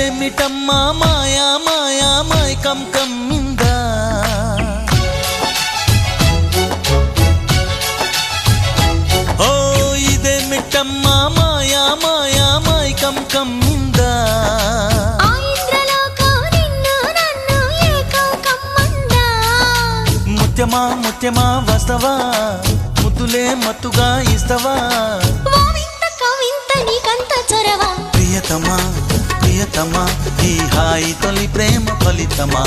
ఇదేమిటమ్మా మాయా మాయా మైకం కమ్మిందా ఓ ఇదేమిటమ్మా మాయా మాయా మైకం కమ్మిందా ముత్యమా ముత్యమా వస్తవా ముద్దులే మత్తుగా ఇస్తవా ప్రియతమా ప్రియతమా ఈ హాయి తొలి ప్రేమ ఫలితమా